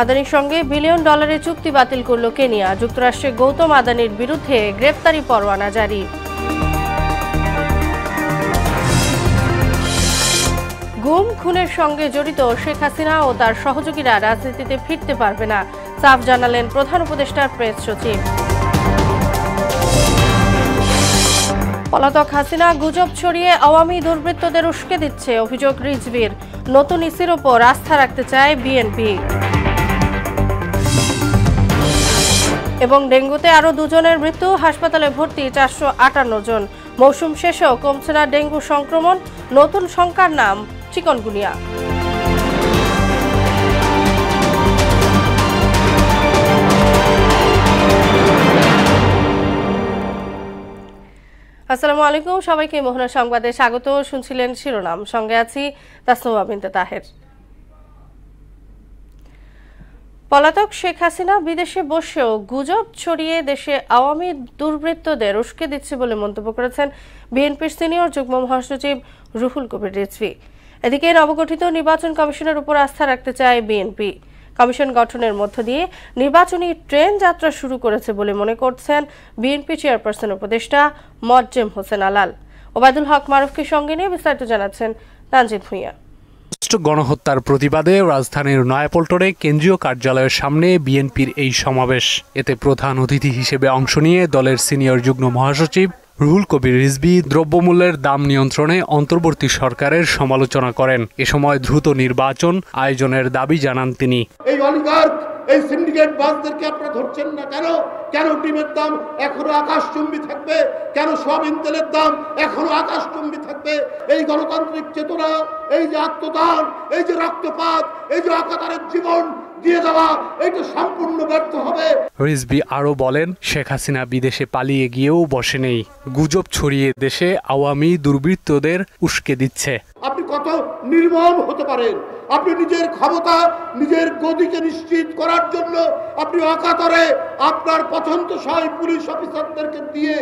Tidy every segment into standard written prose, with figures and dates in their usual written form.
আদানির সঙ্গে বিলিয়ন ডলারের চুক্তি বাতিল করল কেনিয়া। যুক্তরাষ্ট্রে গৌতম আদানির বিরুদ্ধে গ্রেফতারি পরোয়ানা জারি। গুম খুনের সঙ্গে জড়িত শেখ হাসিনা ও তার সহযোগীরা রাজনীতিতে ফিরতে পারবে না, সাফ জানালেন প্রধান উপদেষ্টার প্রেস সচিব। পলাতক হাসিনা গুজব ছড়িয়ে আওয়ামী দুর্বৃত্তদের উস্কে দিচ্ছে, অভিযোগ রিজভির। নতুন ইসির ওপর আস্থা রাখতে চায় বিএনপি। এবং ডেঙ্গুতে আরও 2 জনের মৃত্যু, হাসপাতালে ভর্তি 458 জন। মৌসুম শেষেও কমছে না ডেঙ্গু সংক্রমণ, নতুন শঙ্কার নাম চিকনগুনিয়া। আসসালামু আলাইকুম, সবাইকে মোহনা সংবাদে স্বাগত। শুনছিলেন শিরোনাম, সঙ্গে আছি তাসনুমা বিনতে তাহের। পলাতক শেখ হাসিনা বিদেশে বসেও গুজব ছড়িয়ে দেশে আওয়ামী দুর্বৃত্তদের উস্কে দিচ্ছে বলে মন্তব্য করেছেন বিএনপির সিনিয়র যুগ্ম মহাসচিব রুহুল কবির রিজভী। এদিকে নবগঠিত নির্বাচন কমিশনের উপর আস্থা রাখতে চায় বিএনপি। কমিশন গঠনের মধ্য দিয়ে নির্বাচনী ট্রেন যাত্রা শুরু করেছে বলে মনে করছেন বিএনপি চেয়ারপারসন উপদেষ্টা মোয়াজ্জেম হোসেন আলাল। ওবায়দুল হক মারুফকে সঙ্গে নিয়ে বিস্তারিত জানাচ্ছেন তানজিদ ভুঁইয়া। গণহত্যার প্রতিবাদে রাজধানীর নয়াপল্টনে কেন্দ্রীয় কার্যালয়ের সামনে বিএনপির এই সমাবেশ। এতে প্রধান অতিথি হিসেবে অংশ নিয়ে দলের সিনিয়র যুগ্ম মহাসচিব রুহুল কবির রিজভী দ্রব্যমূল্যের দাম নিয়ন্ত্রণে অন্তর্বর্তী সরকারের সমালোচনা করেন। এ সময় দ্রুত নির্বাচন আয়োজনের দাবি জানান তিনি। এই অলিগার্ক, এই সিন্ডিকেট বাসদেরকে আপনারা ধরছেন না কেন? কেন ডিমের দাম এখনো আকাশচুম্বী থাকবে? কেন সয়াবিন তেলের দাম এখনো আকাশচুম্বী থাকবে? এই গণতান্ত্রিক চেতনা, এই যে আত্মদান, এই যে রক্তপাত, এই যে অকাতরের জীবন দিয়ে দেওয়া, এটা সম্পূর্ণ ব্যর্থ হবে। রিজভী আরও বলেন, শেখ হাসিনা বিদেশে পালিয়ে গিয়েও বসে নেই, গুজব ছড়িয়ে দেশে আওয়ামী দুর্বৃত্তদের উস্কে দিচ্ছে। আপনি কত নির্মম হতে পারেন? আপনি নিজের ক্ষমতা, নিজের গদিকে নিশ্চিত করার জন্য আপনি অকাতরে আপনার পছন্দসই পুলিশ অফিসারদেরকে দিয়ে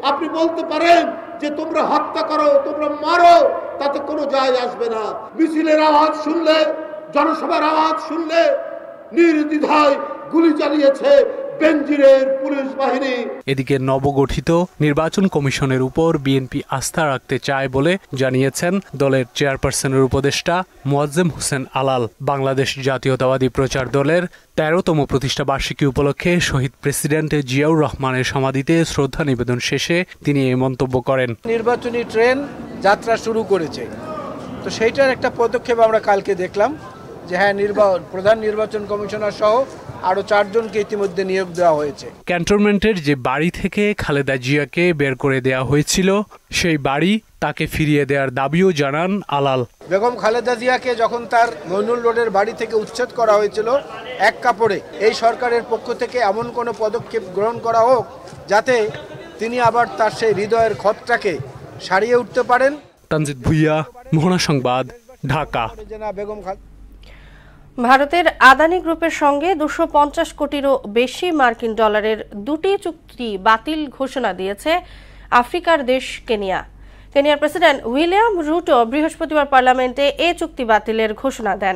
আপনি বলতে পারেন যে তোমরা হত্যা করো, তোমরা মারো, তাতে কোনো যায় আসবে না। মিছিলের আওয়াজ শুনলে, জনসভার আওয়াজ শুনলে নির্দ্বিধায় গুলি চালিয়েছে বেনজিরের পুলিশ বাহিনী। এদিকে নবগঠিত নির্বাচন কমিশনের উপর বিএনপি আস্থা রাখতে চায় বলে জানিয়েছেন দলের চেয়ারপারসনের উপদেষ্টা মোয়াজ্জেম হোসেন আলাল। বাংলাদেশ জাতীয়তাবাদী প্রচার দলের 13তম প্রতিষ্ঠা বার্ষিকী উপলক্ষে শহীদ প্রেসিডেন্ট জিয়াউর রহমানের সমাধিতে শ্রদ্ধা নিবেদন শেষে তিনি এই মন্তব্য করেন। নির্বাচনী ট্রেন যাত্রা শুরু করেছে, তো সেইটার একটা পদক্ষেপ আমরা কালকে দেখলাম যে হ্যাঁ, প্রধান নির্বাচন কমিশনার সহ আরো 4 জনকে ইতিমধ্যে নিয়োগ দেওয়া হয়েছে। ক্যান্টনমেন্টের যে বাড়ি থেকে খালেদা জিয়াকে বের করে দেওয়া হয়েছিল, সেই বাড়ি তাকে ফিরিয়ে দেওয়ার দাবিও জানান আলাল। বেগম খালেদা জিয়াকে যখন তার মইনুল রোডের বাড়ি থেকে উচ্ছেদ করা হয়েছিল এক কাপড়ে, এই সরকারের পক্ষ থেকে এমন কোনো পদক্ষেপ গ্রহণ করা হোক যাতে তিনি আবার তার সেই হৃদয়ের ক্ষতটাকে সারিয়ে উঠতে পারেন। তানজিদ ভুঁইয়া, মোহনা সংবাদ, ঢাকা। ভারতের আদানি গ্রুপের সঙ্গে 250 কোটিরও বেশি মার্কিন ডলারের 2টি চুক্তি বাতিল ঘোষণা দিয়েছে আফ্রিকার দেশ কেনিয়া। কেনিয়ার প্রেসিডেন্ট উইলিয়াম রুটো বৃহস্পতিবার পার্লামেন্টে এই চুক্তি বাতিলের ঘোষণা দেন।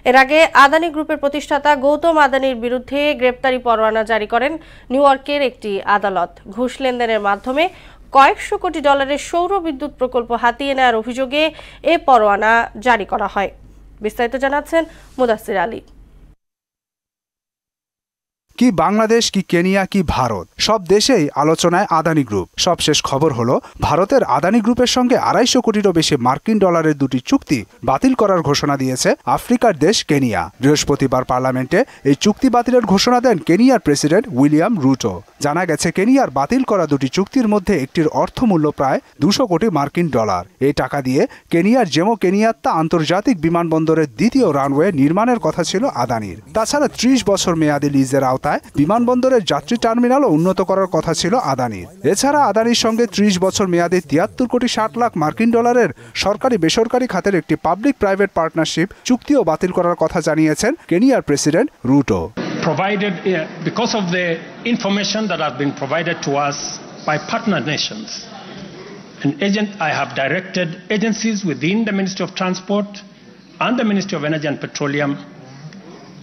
এর আগে আদানি গ্রুপের প্রতিষ্ঠাতা গৌতম আদানির বিরুদ্ধে গ্রেপ্তারি পরোয়ানা জারি করেন নিউ ইয়র্কের একটি আদালত। ঘুষ লেনদেনের মাধ্যমে কয়েকশো কোটি ডলারের সৌর বিদ্যুৎ প্রকল্প হাতিয়ে নেওয়ার অভিযোগে এ পরোয়ানা জারি করা হয়। বিস্তারিত জানাচ্ছেন মুদাসসির আলী। কি বাংলাদেশ, কি কেনিয়া, কি ভারত, সব দেশেই আলোচনায় আদানি গ্রুপ। সবশেষ খবর হলো ভারতের আদানি গ্রুপের সঙ্গে 250 কোটিরও বেশি মার্কিন ডলারের 2টি চুক্তি বাতিল করার ঘোষণা দিয়েছে আফ্রিকার দেশ কেনিয়া। বৃহস্পতিবার পার্লামেন্টে এই চুক্তি বাতিলের ঘোষণা দেন কেনিয়ার প্রেসিডেন্ট উইলিয়াম রুটো। জানা গেছে কেনিয়ার বাতিল করা 2টি চুক্তির মধ্যে একটির অর্থমূল্য প্রায় 200 কোটি মার্কিন ডলার। এই টাকা দিয়ে কেনিয়ার জেমো কেনিয়াত্তা আন্তর্জাতিক বিমানবন্দরের 2য় রানওয়ে নির্মাণের কথা ছিল আদানির। তাছাড়া 30 বছর মেয়াদী লিজের আওতায় বিমানবন্দরের যাত্রী টার্মিনালও উন্নত করার কথা ছিল আদানির। এছাড়া আদানির সঙ্গে 30 বছর মেয়াদী 73 কোটি 60 লাখ মার্কিন ডলারের সরকারি বেসরকারি খাতের একটি পাবলিক প্রাইভেট পার্টনারশিপ চুক্তিও বাতিল করার কথা জানিয়েছেন কেনিয়ার president Ruto. Provided because of the information that has been provided to us by partner nations, I have directed agencies within the Ministry of Transport and the Ministry of Energy and Petroleum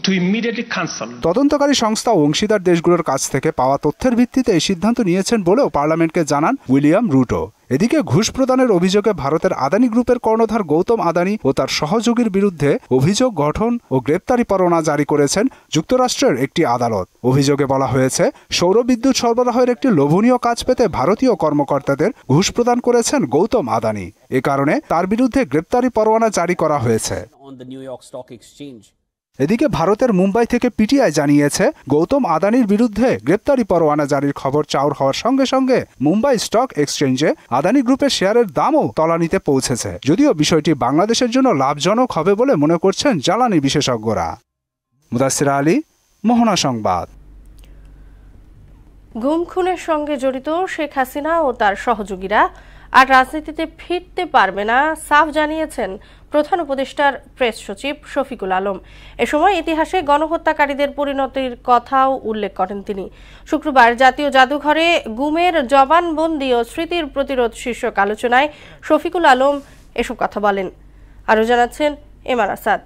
to immediately cancel. তদন্তকারী সংস্থা ও অংশীদার দেশগুলোর কাছ থেকে পাওয়া তথ্যের ভিত্তিতে এই সিদ্ধান্ত নিয়েছেন বলেও পার্লামেন্টকে জানান উইলিয়াম রুটো। এদিকে ঘুষ প্রদানের অভিযোগে ভারতের আদানি গ্রুপের কর্ণধার গৌতম আদানি ও তার সহযোগীর বিরুদ্ধে অভিযোগ গঠন ও গ্রেপ্তারি পরোয়ানা জারি করেছেন যুক্তরাষ্ট্রের একটি আদালত। অভিযোগে বলা হয়েছে, সৌর বিদ্যুৎ সরবরাহের একটি লোভনীয় কাজ পেতে ভারতীয় কর্মকর্তাদের ঘুষ প্রদান করেছেন গৌতম আদানি। এ কারণে তার বিরুদ্ধে গ্রেপ্তারি পরোয়ানা জারি করা হয়েছে। এদিকে ভারতের মুম্বাই থেকে পিটিআই জানিয়েছে, গৌতম আদানির বিরুদ্ধে গ্রেপ্তারি পরোয়ানা জারির খবর চাউর হওয়ার সঙ্গে সঙ্গে মুম্বাই স্টক এক্সচেঞ্জে আদানি গ্রুপের শেয়ারের দামও তলানিতে পৌঁছেছে। যদিও বিষয়টি বাংলাদেশের জন্য লাভজনক হবে বলে মনে করছেন জ্বালানি বিশেষজ্ঞরা। মুদাসসির আলী, মোহনা সংবাদ। গুম খুনের সঙ্গে জড়িত শেখ হাসিনা ও তার সহযোগীরা আর রাজনীতিতে ফিরতে পারবে না, সাফ জানিয়েছেন প্রধান উপদেষ্টার প্রেস সচিব শফিকুল আলম। এ সময় ইতিহাসে গণহত্যাকারীদের পরিণতির কথাও উল্লেখ করেন তিনি। শুক্রবার জাতীয় জাদুঘরে গুমের জবানবন্দি ও স্মৃতির প্রতিরোধ শীর্ষক আলোচনায় শফিকুল আলম এসব কথা বলেন। আরও জানাচ্ছেন এমআর আসাদ।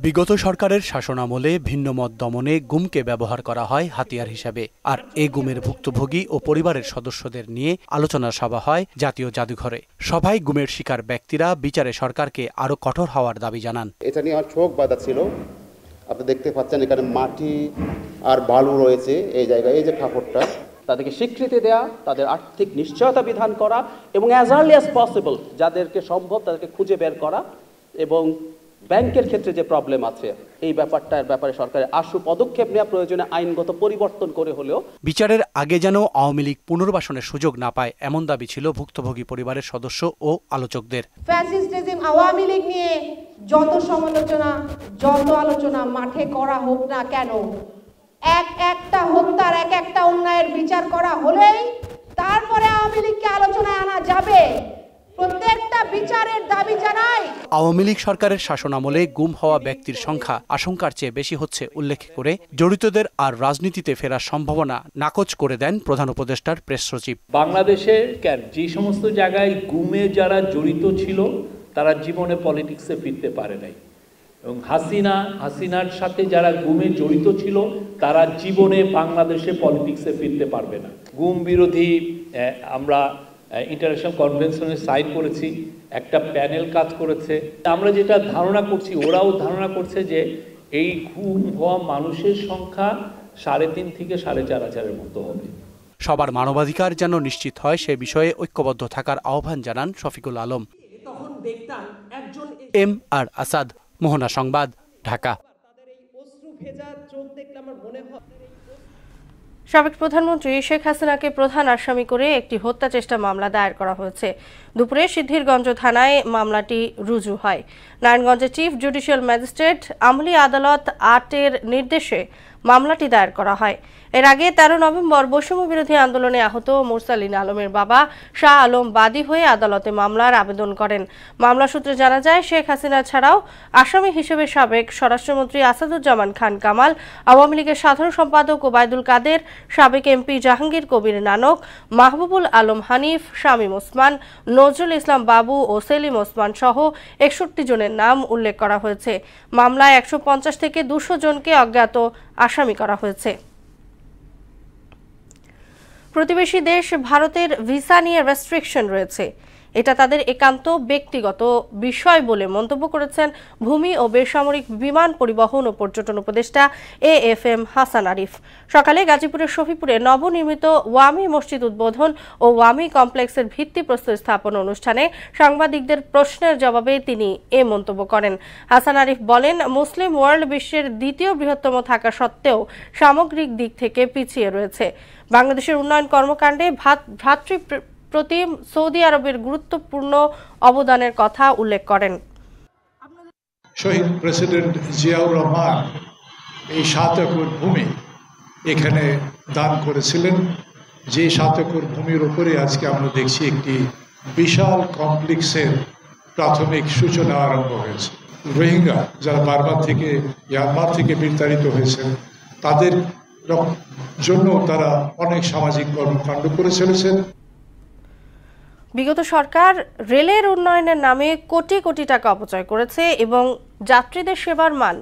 বিগত সরকারের শাসনামলে ভিন্নমত দমনে গুমকে ব্যবহার করা হয় হাতিয়ার হিসাবে। আর এই গুমের ভুক্তভোগী ও পরিবারের সদস্যদের নিয়ে আলোচনা সভা হয় জাতীয় জাদুঘরে। সভায় গুমের শিকার ব্যক্তিরা বিচারে সরকারকে আরো কঠোর হওয়ার দাবি জানান। এটা নিয়ে আর চোখ বাঁধা ছিল। আপনি দেখতে পাচ্ছেন এখানে মাটি আর বালু রয়েছে এই জায়গায়। এই যে কাপড়টা, তাদেরকে স্বীকৃতি দেয়া, তাদের আর্থিক নিশ্চয়তা বিধান করা এবং অ্যাজ আর্লি অ্যাজ পসিবল যাদেরকে সম্ভব তাদেরকে খুঁজে বের করা, এবং ব্যাংকের ক্ষেত্রে যে প্রবলেম আছে এই ব্যাপারটার ব্যাপারে সরকারের আশু পদক্ষেপ নেওয়া প্রয়োজনে আইনগত পরিবর্তন করে হলেও বিচারের আগে যেন আওয়ামী লীগ পুনর্বাসনের সুযোগ না পায়, এমন দাবি ছিল ভুক্তভোগী পরিবারের সদস্য ও আলোচকদের। ফ্যাসিস্টিজম আওয়ামী লীগ নিয়ে যত সমালোচনা, যত আলোচনা মাঠে করা হোক না কেন, একটা হত্যার একটা অন্যায়ের বিচার করা হলেই তারপরে আওয়ামী লীগকে আলোচনায় আনা যাবে। প্রত্যেকটা বিচারের দাবি জানাই। আওয়ামী লীগ সরকারের শাসনামলে গুম হওয়া ব্যক্তির সংখ্যা আশঙ্কার চেয়ে বেশি হচ্ছে উল্লেখ করে জড়িতদের আর রাজনীতিতে ফেরার সম্ভাবনা নাকচ করে দেন প্রধান উপদেষ্টার প্রেস সচিব। বাংলাদেশের যে সমস্ত জায়গায় গুমে যারা জড়িত ছিল তারা জীবনে পলিটিক্সে ফিরতে পারে নাই, এবং হাসিনার সাথে যারা গুমে জড়িত ছিল তারা জীবনে বাংলাদেশে পলিটিক্সে ফিরতে পারবে না। গুম বিরোধী আমরা ইন্টারন্যাশনাল কনভেনশনে সাইন করেছি, একটা প্যানেল কাজ করেছে। আমরা যেটা ধারণা করছি, ওরাও ধারণা করছে যে এই গুম হওয়া মানুষের সংখ্যা 3.5 থেকে 4.5 মতো হবে। সবার মানবাধিকার যেন নিশ্চিত হয় সে বিষয়ে ঐক্যবদ্ধ থাকার আহ্বান জানান শফিকুল আলম। এমআর আসাদ, মোহনা সংবাদ, ঢাকা। সাবেক প্রধানমন্ত্রী শেখ হাসিনাকে প্রধান আসামি করে একটি হত্যা চেষ্টা মামলা দায়ের করা হয়েছে। দুপুরে সিদ্ধিরগঞ্জ থানায় মামলাটি রুজু হয়। নারায়ণগঞ্জের চিফ জুডিশিয়াল ম্যাজিস্ট্রেট আমলি আদালত 8-এর নির্দেশে মামলাটি দায়ের করা হয়। এর আগে 13 নভেম্বর বৈষম্য বিরোধী আন্দোলনে আহত মোরসালিন আলমের বাবা শাহ আলম বাদী হয়ে আদালতে মামলার আবেদন করেন। মামলা সূত্রে জানা যায়, শেখ হাসিনা ছাড়াও আসামি হিসেবে সাবেক স্বরাষ্ট্রমন্ত্রী আসাদুজ্জামান খান কামাল, আওয়ামী লীগের সাধারণ সম্পাদক ওবায়দুল কাদের, সাবেক এমপি জাহাঙ্গীর কবির নানক, মাহবুবুল আলম হানিফ, শামীম ওসমান, নজরুল ইসলাম বাবু ও সেলিম ওসমান সহ 61 জনের নাম উল্লেখ করা হয়েছে। মামলায় 150 থেকে 200 জনকে অজ্ঞাত আসামি করা হয়েছে। প্রতিবেশী দেশ ভারতের ভিসা নিয়ে রেস্ট্রিকশন রয়েছে, এটা তাদের একান্ত ব্যক্তিগত বিষয় বলে মন্তব্য করেছেন ভূমি ও বেসামরিক বিমান পরিবহন ও পর্যটন উপদেষ্টা AFM হাসান আরিফ। সকালে গাজীপুরের শফিপুরে নবনির্মিত ওয়ামি মসজিদ উদ্বোধন ও ওয়ামি কমপ্লেক্সের ভিত্তিপ্রস্তর স্থাপন অনুষ্ঠানে সাংবাদিকদের প্রশ্নের জবাবে তিনি এ মন্তব্য করেন। হাসান আরিফ বলেন, মুসলিম ওয়ার্ল্ড বিশ্বের দ্বিতীয় বৃহত্তম থাকা সত্ত্বেও সামগ্রিক দিক থেকে পিছিয়ে রয়েছে। বাংলাদেশের উন্নয়ন কর্মকাণ্ডে ভ্রাতৃপ্রতিম সৌদি আরবের গুরুত্বপূর্ণ অবদানের কথা উল্লেখ করেন। শহীদ প্রেসিডেন্ট জিয়াউর রহমান এই 7 একর ভূমি এখানে দান করেছিলেন, যে 7 একর ভূমির উপরে আজকে আমরা দেখছি একটি বিশাল কমপ্লেক্সের প্রাথমিক সূচনা আরম্ভ হয়েছে। রোহিঙ্গা যারা মিয়ানমার থেকে বিতাড়িত হয়েছেন তাদের জন্য তারা অনেক সামাজিক কর্মকাণ্ড করে চলেছেন। বিগত সরকার রেলের উন্নয়নের নামে কোটি কোটি টাকা অপচয় করেছে এবং যাত্রীদের সেবার মান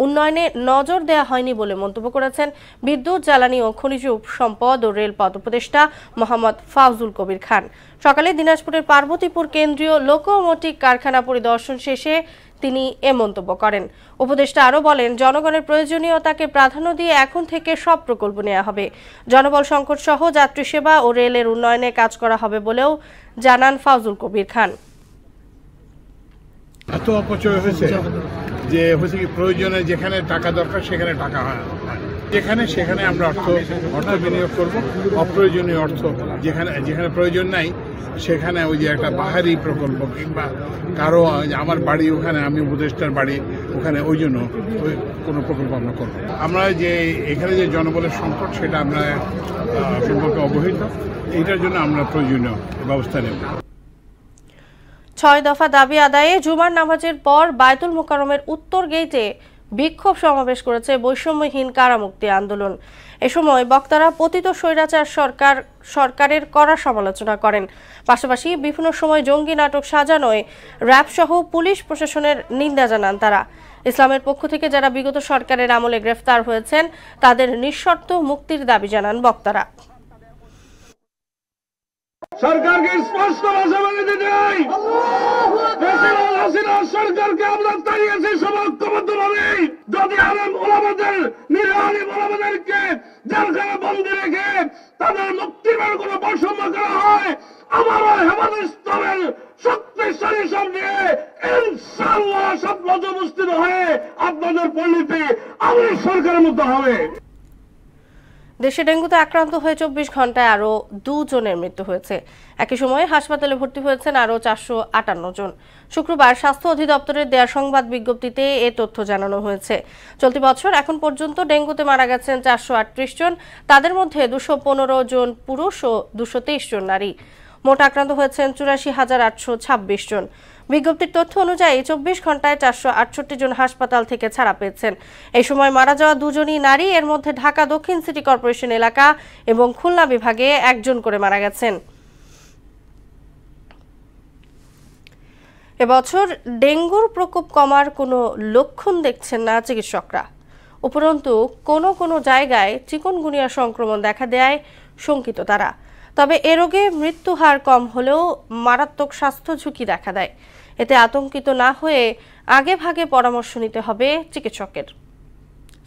উন্নয়নে নজর দেওয়া হয়নি বলে মন্তব্য করেছেন বিদ্যুৎ, জ্বালানি ও খনিজ সম্পদ ও রেলপথ উপদেষ্টা মোহাম্মদ ফাউজুল কবির খান। সকালে দিনাজপুরের পার্বতীপুর কেন্দ্রীয় লোকোমোটিভ কারখানা পরিদর্শন শেষে তিনি এ মন্তব্য করেন। উপদেষ্টা আরও বলেন, জনগণের প্রয়োজনীয়তাকে প্রাধান্য দিয়ে এখন থেকে সব প্রকল্প নেওয়া হবে। জনবল সংকট সহ যাত্রী সেবা ও রেলের উন্নয়নে কাজ করা হবে বলেও জানান ফাউজুল কবির খান। এত অপচয় হয়েছে যে হচ্ছে কি প্রয়োজনে যেখানে টাকা দরকার সেখানে টাকা হয়, যেখানে সেখানে আমরা অর্থ বিনিয়োগ করব। অপ্রয়োজনীয় অর্থ যেখানে প্রয়োজন নাই সেখানে ওই যে একটা বাহারি প্রকল্প কিংবা কারো আমার বাড়ি ওখানে, আমি উপদেষ্টার বাড়ি ওখানে, ওই জন্য ওই কোনো প্রকল্প আমরা করব। আমরা যে এখানে যে জনবলের সংকট সেটা আমরা সম্পর্কে অবহিত, এইটার জন্য আমরা প্রয়োজনীয় ব্যবস্থা নেব। 6 দফা দাবি আদায়ে জুমার নামাজের পর বায়তুল মোকাররমের উত্তর গেটে বিক্ষোভ সমাবেশ করেছে বৈষম্যহীন কারামুক্তি আন্দোলন। এ সময় বক্তারা পতিত স্বৈরাচার সরকারের কড়া সমালোচনা করেন। পাশাপাশি বিভিন্ন সময় জঙ্গি নাটক সাজানোয় র্যাব সহ পুলিশ প্রশাসনের নিন্দা জানান তারা। ইসলামের পক্ষ থেকে যারা বিগত সরকারের আমলে গ্রেফতার হয়েছেন তাদের নিঃশর্ত মুক্তির দাবি জানান বক্তারা। সরকারকে স্পষ্ট ভাষা বলে দিতে চাই, সরকারকে আমরা তাড়িয়েছি সমক্ষবদ্ধভাবে। যদি আলেম ওলামাদের, নিরালিম ওলামাদেরকে জেলখানা বন্দী রেখে তাদের মুক্তির কোনো বৈষম্য করা হয়, আমারও হেফাজত ইসলামের শক্তিশালী সব নিয়ে ইনশাআল্লাহ সব মজবুস্তিত হয়ে আপনাদের পল্লীতে আমাদের সরকারের মধ্যে হবে। দেশে ডেঙ্গুতে আক্রান্ত হয়ে 24 ঘন্টায় আরও 2 জনের মৃত্যু হয়েছে। একই সময়ে হাসপাতালে ভর্তি হয়েছেন আরও 458 জন। শুক্রবার স্বাস্থ্য অধিদপ্তরের দেয়া সংবাদ বিজ্ঞপ্তিতে এ তথ্য জানানো হয়েছে। চলতি বছর এখন পর্যন্ত ডেঙ্গুতে মারা গেছেন 438 জন। তাদের মধ্যে 215 জন পুরুষ ও 223 জন নারী। মোট আক্রান্ত হয়েছেন 84,826 জন। বিজ্ঞপ্তির তথ্য অনুযায়ী 24 ঘন্টায় 468 জন হাসপাতাল থেকে ছাড়া পেয়েছেন। এই সময় মারা যাওয়া 2 জনই নারী। এর মধ্যে ঢাকা দক্ষিণ সিটি কর্পোরেশন এলাকা এবং খুলনা বিভাগে 1 জন করে মারা গেছেন। এবছর ডেঙ্গুর প্রকোপ কমার কোনো লক্ষণ দেখছেন না চিকিৎসকরা। উপরন্তু কোনো জায়গায় চিকুনগুনিয়া সংক্রমণ দেখা দেয় শঙ্কিত তারা। তবে এ রোগে মৃত্যু হার কম হলেও মারাত্মক স্বাস্থ্য ঝুঁকি দেখা দেয়। এতে আতঙ্কিত না হয়ে আগে ভাগে পরামর্শ নিতে হবে চিকিৎসকের।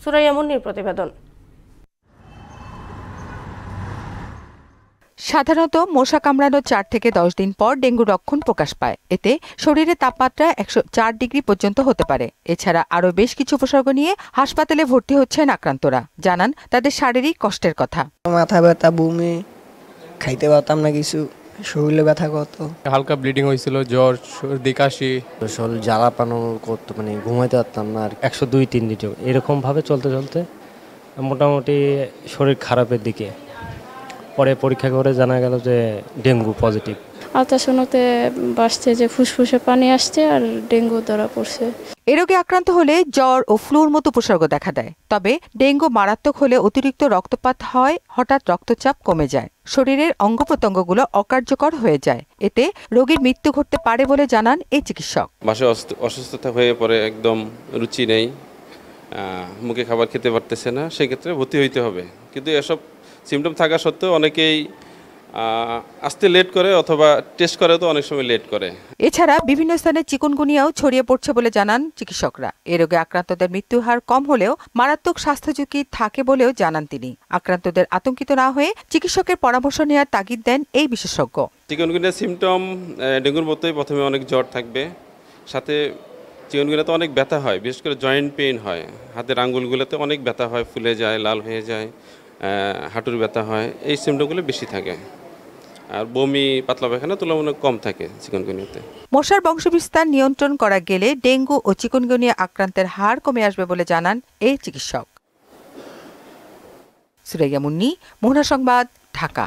সুরাইয়া মুন্নির প্রতিবেদন। সাধারণত মশা কামড়ানোর 4 থেকে 10 দিন পর ডেঙ্গু লক্ষণ প্রকাশ পায়। এতে শরীরের তাপমাত্রা 104 ডিগ্রি পর্যন্ত হতে পারে। এছাড়া আরও বেশ কিছু উপসর্গ নিয়ে হাসপাতালে ভর্তি হচ্ছেন আক্রান্তরা। জানান তাদের শারীরিক কষ্টের কথা। মাথা ব্যথা, বমি, খাইতে পারতাম না কিছু, শরীরে ব্যথা করতো, হালকা ব্লিডিং হয়েছিল, জ্বর, সর্দি, কাশি, শরীর জ্বালা পানো করতো, মানে ঘুমাইতে পারতাম না। আর 102-3 দিন এরকম ভাবে চলতে চলতে মোটামুটি শরীর খারাপের দিকে। পরে পরীক্ষা করে জানা গেল যে ডেঙ্গু পজিটিভ। আলট্রাসাউন্ডে বাসছে যে ফুসফুসে পানি আসছে আর ডেঙ্গু ধরা পড়ছে। এ রোগে আক্রান্ত হলে জ্বর ও ফ্লুর মতো উপসর্গ দেখা দেয়। তবে ডেঙ্গু মারাত্মক হলে অতিরিক্ত রক্তপাত হয়, হঠাৎ রক্তচাপ কমে যায়, শরীরের অঙ্গ প্রত্যঙ্গগুলো অকার্যকর হয়ে যায়। এতে রোগীর মৃত্যু ঘটতে পারে বলে জানান এই চিকিৎসক। বাসায় অসুস্থতা হয়ে পরে একদম রুচি নেই, মুখে খাবার খেতে পারতেছে না, সেক্ষেত্রে ভর্তি হইতে হবে। কিন্তু এসব সিমটম থাকা সত্ত্বেও অনেকেই আসতে লেট করে অথবা টেস্ট করে তো অনেক সময় লেট করে। এছাড়া বিভিন্ন স্থানে চিকুনগুনিয়াও ছড়িয়ে পড়ছে বলে জানান চিকিৎসকরা। এ রোগে আক্রান্তদের মৃত্যুর হার কম হলেও মারাত্মক স্বাস্থ্য ঝুঁকি থাকে বলেও জানান তিনি। আক্রান্তদের আতঙ্কিত না হয়ে চিকিৎসকের পরামর্শ নেওয়ার তাগিদ দেন এই বিশেষজ্ঞ। চিকুনগুনিয়ার সিমটম ডেঙ্গুর মতোই, প্রথমে অনেক জ্বর থাকবে, সাথে চিকুনগুনিয়াতে অনেক ব্যথা হয়, বিশেষ করে জয়েন্ট পেইন হয়, হাতের আঙ্গুলগুলোতে অনেক ব্যথা হয়, ফুলে যায়, লাল হয়ে যায়, হাঁটুর ব্যথা হয়, এই সিমটমগুলো বেশি থাকে। আর বমি, পাতলা পায়খানা তুলনামূলক কম থাকে চিকুনগুনিয়াতে। মশার বংশবিস্তার নিয়ন্ত্রণ করা গেলে ডেঙ্গু ও চিকুনগুনিয়া আক্রান্তের হার কমে আসবে বলে জানান এই চিকিৎসক। সুরাইয়া মুন্নি, মোহনা সংবাদ, ঢাকা।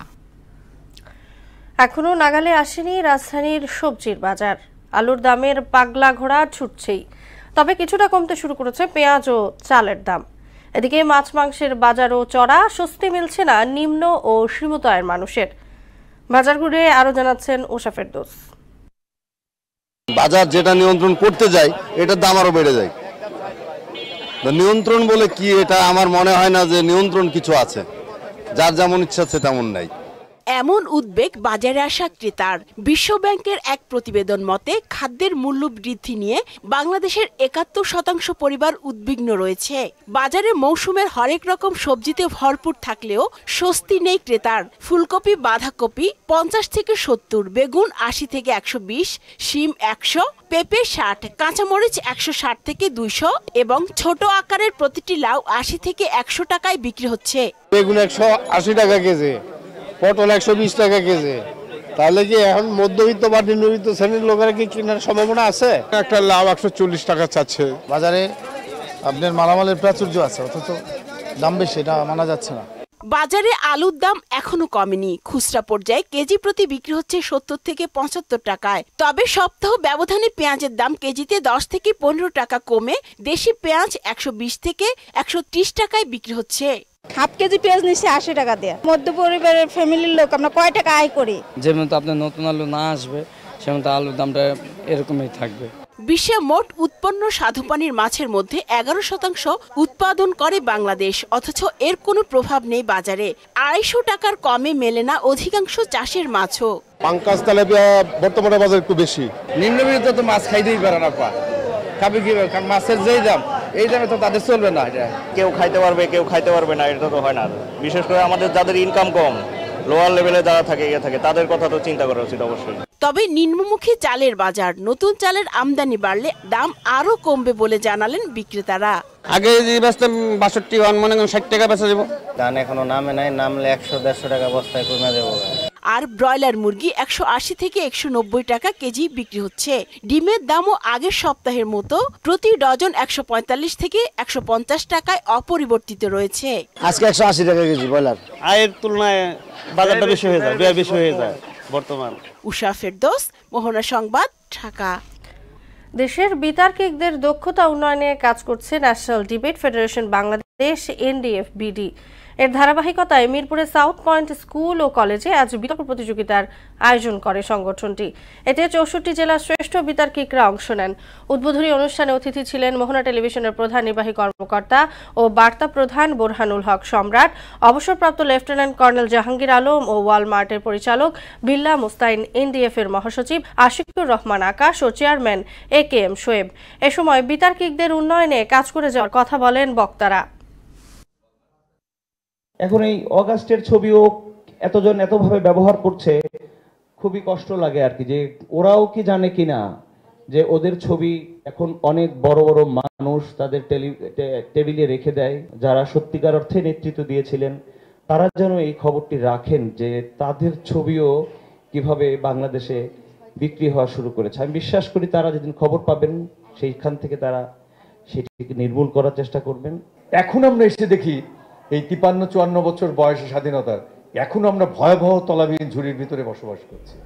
এখনো নাগালে আসেনি রাজধানীর সবজির বাজার। আলুর দামের পাগলা ঘোড়া ছুটছেই, তবে কিছুটা কমতে শুরু করেছে পেঁয়াজ ও চালের দাম। এদিকে মাছ মাংসের বাজারও চড়া, স্বস্তি মিলছে না নিম্ন ও সীমিত আয়ের মানুষের। বাজার ঘুরে আরো জানাচ্ছেন ওশা ফেরদৌস। বাজার যেটা নিয়ন্ত্রণ করতে যায় এটার দাম আরো বেড়ে যায়। নিয়ন্ত্রণ বলে কি, এটা আমার মনে হয় না যে নিয়ন্ত্রণ কিছু আছে, যার যেমন ইচ্ছা আছে তেমন নাই। এমন উদ্বেগ বাজারে আসা ক্রেতার। বিশ্ব ব্যাংকের এক প্রতিবেদন মতে খাদ্যের মূল্য বৃদ্ধি নিয়ে বাংলাদেশের ৭১% পরিবার উদ্বিগ্ন রয়েছে। বাজারে মৌসুমের হরেক রকম সবজিতে ভরপুর থাকলেও স্বস্তি নেই ক্রেতার। ফুলকপি বাঁধাকপি ৫০ থেকে ৭০, বেগুন ৮০ থেকে ১২০, শিম ১০০, পেঁপে ৬০, কাঁচামরিচ ১৬০ থেকে ২০০ এবং ছোট আকারের প্রতিটি লাউ ৮০ থেকে ১০০ টাকায় বিক্রি হচ্ছে। বেগুন ১৮০ টাকা কেজি, পটল ১২০ টাকা কেজি। তাহলে কি এখন মধ্যবিত্ত বা নিম্নবিত্ত শ্রেণীর লোকেরা কি কেনার সম্ভাবনা আছে? একটা লাউ ১৪০ টাকা চাচ্ছে। বাজারে আপনার মালামালের প্রাচুর্য আছে, অথচ দাম বেশি, এটা মানা যাচ্ছে না। বাজারে আলুর দাম এখনো কমেনি। খুচরা পর্যায়ে কেজি প্রতি বিক্রি হচ্ছে ৭০ থেকে ৭৫ টাকায়। তবে সপ্তাহ ব্যবধানে পেঁয়াজের দাম কেজিতে ১০ থেকে ১৫ টাকা কমে দেশি পেঁয়াজ ১২০ থেকে ১৩০ টাকায় বিক্রি হচ্ছে। হাফ কেজি পেঁয়াজ নিচ্ছে ৮০ টাকা দিয়ে। মধ্য পরিবারের ফ্যামিলির লোক আমরা কয় টাকা আয় করি? যেমন তো আপনার নতুন আলু না আসবে সেমন তো আলুর দামটা এরকমই থাকবে। বিশ্বে মোট উৎপন্ন স্বাদুপানির মাছের মধ্যে ১১% উৎপাদন করে বাংলাদেশ, অথচ এর কোনো প্রভাব নেই বাজারে। ২৫০ টাকার কমে মেলে না অধিকাংশ চাষের মাছও। পাঙ্কাস তেলাপিয়া বর্তমানে বাজার একটু বেশি। নিম্নবিত্ত তো মাছ খাইতেই পারে না, খাবে কি? কারণ মাছের যেই দাম, এই দামে তো তাদের চলবে না। এটা কেউ খাইতে পারবে, কেউ খাইতে পারবে না, এটা তো হয় না। বিশেষ করে আমাদের যাদের ইনকাম কম, লোয়ার লেভেলে যারা থাকে তাদের কথা তো চিন্তা করা উচিত অবশ্যই। তবে নিম্নমুখী চালের বাজার, নতুন চালের আমদানি বাড়লে দাম আরো কমবে বলে জানালেন বিক্রেতারা। আগে যে বেচতাম ৬২ মনে করেন ৬০ টাকা বেচা দেবো, ধান এখনো নামে নাই, নামলে ১০০-১৫০ টাকা বস্তায় কমে দেবো। আর ব্রয়লার মুরগি ১৮০ থেকে ১৯০ টাকা কেজি বিক্রি হচ্ছে। ডিমের দামও আগের সপ্তাহের মতো প্রতি ডজন ১৪৫ থেকে ১৫০ টাকায় অপরিবর্তিত রয়েছে। আজকে ১৮০ টাকা কেজি ব্রয়লার। আয়ের তুলনায় বাজারটা বেশি হয়ে যায়, ব্যয় বেশি হয়ে যায় বর্তমান। উষা ফেরদৌস, মোহনা সংবাদ, ঢাকা। দেশের বিতার্কিকদের দক্ষতা উন্নয়নে কাজ করছে national debate federation Bangladesh NDF-BD। এর ধারাবাহিকতায় মিরপুরে সাউথ পয়েন্ট স্কুল ও কলেজে আজ বিতর্ক প্রতিযোগিতার আয়োজন করে সংগঠনটি। এতে ৬৪ জেলার শ্রেষ্ঠ বিতার্কিকরা অংশ নেন। উদ্বোধনী অনুষ্ঠানে অতিথি ছিলেন মোহনা টেলিভিশনের প্রধান নির্বাহী কর্মকর্তা ও বার্তা প্রধান বোরহানুল হক সম্রাট, অবসরপ্রাপ্ত লেফটেন্যান্ট কর্নেল জাহাঙ্গীর আলম ও ওয়ালমার্টের পরিচালক বিল্লা মুস্তাইন, NDF এর মহাসচিব আশিকুর রহমান আকাশ ও চেয়ারম্যান AKM শোয়েব। এ সময় বিতার্কিকদের উন্নয়নে কাজ করে যাওয়ার কথা বলেন বক্তারা। এখন এই অগাস্টের ছবিও এতজন এতভাবে ব্যবহার করছে, খুবই কষ্ট লাগে আর কি, যে ওরাও কি জানে কিনা যে ওদের ছবি এখন অনেক বড় বড় মানুষ তাদের টেবিলে রেখে দেয়, যারা সত্যিকার অর্থে নেতৃত্ব দিয়েছিলেন, তারা যেন এই খবরটি রাখেন যে তাদের ছবিও কিভাবে বাংলাদেশে বিক্রি হওয়া শুরু করেছে। আমি বিশ্বাস করি তারা যেদিন খবর পাবেন সেইখান থেকে তারা সেটিকে নির্মূল করার চেষ্টা করবেন। এখন আমরা এসে দেখি এই ৫৩-৫৪ বছর বয়সে স্বাধীনতার এখন আমরা ভয়াবহ তলাবিহীন ঝুড়ির ভিতরে বসবাস করছি।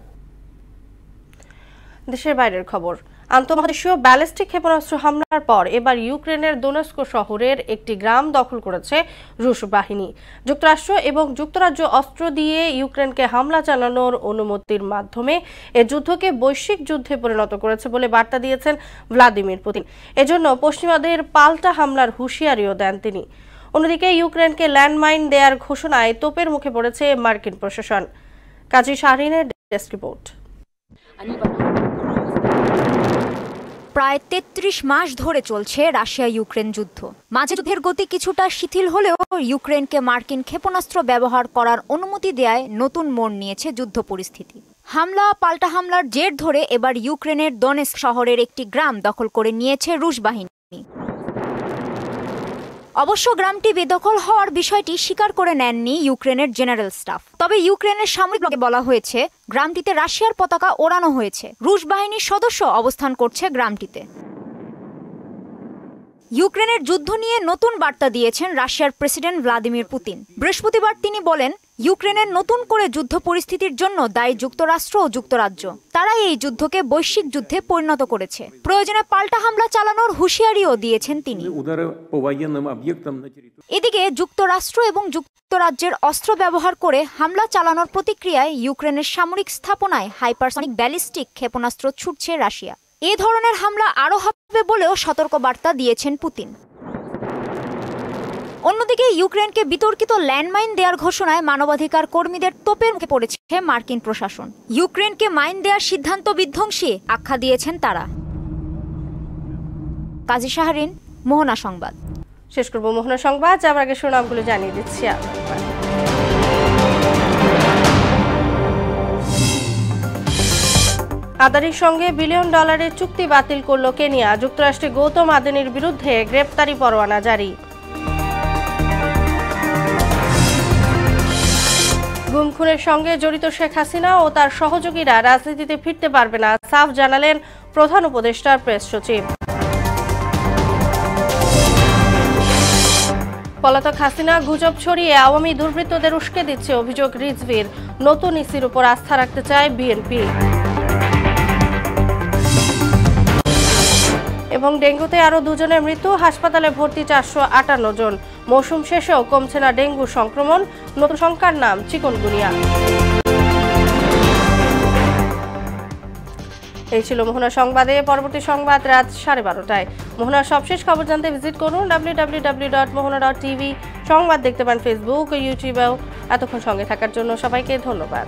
দেশের বাইরের খবর। আন্তঃমহাদেশীয় ব্যালিস্টিক ক্ষেপণাস্ত্র হামলার পর এবার ইউক্রেনের দোনেস্ক শহরের একটি গ্রাম দখল করেছে রুশ বাহিনী। যুক্তরাষ্ট্র এবং যুক্তরাজ্য অস্ত্র দিয়ে ইউক্রেনকে হামলা চালানোর অনুমতির মাধ্যমে এ যুদ্ধকে বৈশ্বিক যুদ্ধে পরিণত করেছে বলে বার্তা দিয়েছেন ভ্লাদিমির পুতিন। এজন্য পশ্চিমাদের পাল্টা হামলার হুঁশিয়ারিও দেন তিনি। অন্যদিকে ইউক্রেনকে ল্যান্ডমাইন দেওয়ার ঘোষণায় তোপের মুখে পড়েছে মার্কিন প্রশাসন। কাজী শাহরিনের ডেস্ক রিপোর্ট। প্রায় ৩৩ মাস ধরে চলছে রাশিয়া ইউক্রেন যুদ্ধ। মাঝে যুদ্ধের গতি কিছুটা শিথিল হলেও ইউক্রেনকে মার্কিন ক্ষেপণাস্ত্র ব্যবহার করার অনুমতি দেয়ায় নতুন মোড় নিয়েছে যুদ্ধ পরিস্থিতি। হামলা পাল্টা হামলার জের ধরে এবার ইউক্রেনের দোনেস্ক শহরের একটি গ্রাম দখল করে নিয়েছে রুশ বাহিনী। অবশ্য গ্রামটি বেদখল হওয়ার বিষয়টি স্বীকার করে নেননি ইউক্রেনের জেনারেল স্টাফ। তবে ইউক্রেনের সামরিক ব্লগে বলা হয়েছে গ্রামটিতে রাশিয়ার পতাকা ওড়ানো হয়েছে। রুশ বাহিনীর সদস্য অবস্থান করছে গ্রামটিতে। ইউক্রেনের যুদ্ধ নিয়ে নতুন বার্তা দিয়েছেন রাশিয়ার প্রেসিডেন্ট ভ্লাদিমির পুতিন। বৃহস্পতিবার তিনি বলেন, ইউক্রেনের নতুন করে যুদ্ধ পরিস্থিতির জন্য দায়ী যুক্তরাষ্ট্র ও যুক্তরাজ্য। তারাই এই যুদ্ধকে বৈশ্বিক যুদ্ধে পরিণত করেছে। প্রয়োজনে পাল্টা হামলা চালানোর হুঁশিয়ারিও দিয়েছেন তিনি। এদিকে যুক্তরাষ্ট্র এবং যুক্তরাজ্যের অস্ত্র ব্যবহার করে হামলা চালানোর প্রতিক্রিয়ায় ইউক্রেনের সামরিক স্থাপনায় হাইপারসনিক ব্যালিস্টিক ক্ষেপণাস্ত্র ছুটছে রাশিয়া। এ ধরনের হামলা আরও হবে বলেও সতর্কবার্তা দিয়েছেন পুতিন। অন্যদিকে ইউক্রেনকে বিতর্কিত ল্যান্ডমাইন দেওয়ার ঘোষণায় মানবাধিকার কর্মীদের তোপের মুখে পড়েছে মার্কিন প্রশাসন। ইউক্রেনকে মাইন দেওয়ার সিদ্ধান্ত বিধ্বংসী আখ্যা দিয়েছেন তারা। কাজী শাহরিন, মোহনা সংবাদ। শেষ করব মোহনা সংবাদ, যাবার আগে শিরোনামগুলো জানিয়ে দিচ্ছি। আদানির সঙ্গে $1 বিলিয়ন চুক্তি বাতিল করল কেনিয়া। যুক্তরাষ্ট্রে গৌতম আদানির বিরুদ্ধে গ্রেপ্তারি পরোয়ানা জারি। গুম খুনের সঙ্গে জড়িত শেখ হাসিনা ও তার সহযোগীরা রাজনীতিতে ফিরতে পারবে না, সাফ জানালেন প্রধান উপদেষ্টার প্রেস সচিব। পলাতক হাসিনা গুজব ছড়িয়ে আওয়ামী দুর্বৃত্তদের উস্কে দিচ্ছে, অভিযোগ রিজভির। নতুন ইসির উপর আস্থা রাখতে চায় বিএনপি। এবং ডেঙ্গুতে আরও 2 জনের মৃত্যু, হাসপাতালে ভর্তি 458 জন। মৌসুম শেষেও কমছে না ডেঙ্গু সংক্রমণ, নতুন সংখ্যার নাম চিকুনগুনিয়া। এই ছিল মোহনা সংবাদে। পরবর্তী সংবাদ রাত 12:30টায়। মোহনার সবশেষ খবর জানতে ভিজিট করুন www.mohana.tv। সংবাদ দেখতে পান ফেসবুক ও ইউটিউবেও। এতক্ষণ সঙ্গে থাকার জন্য সবাইকে ধন্যবাদ।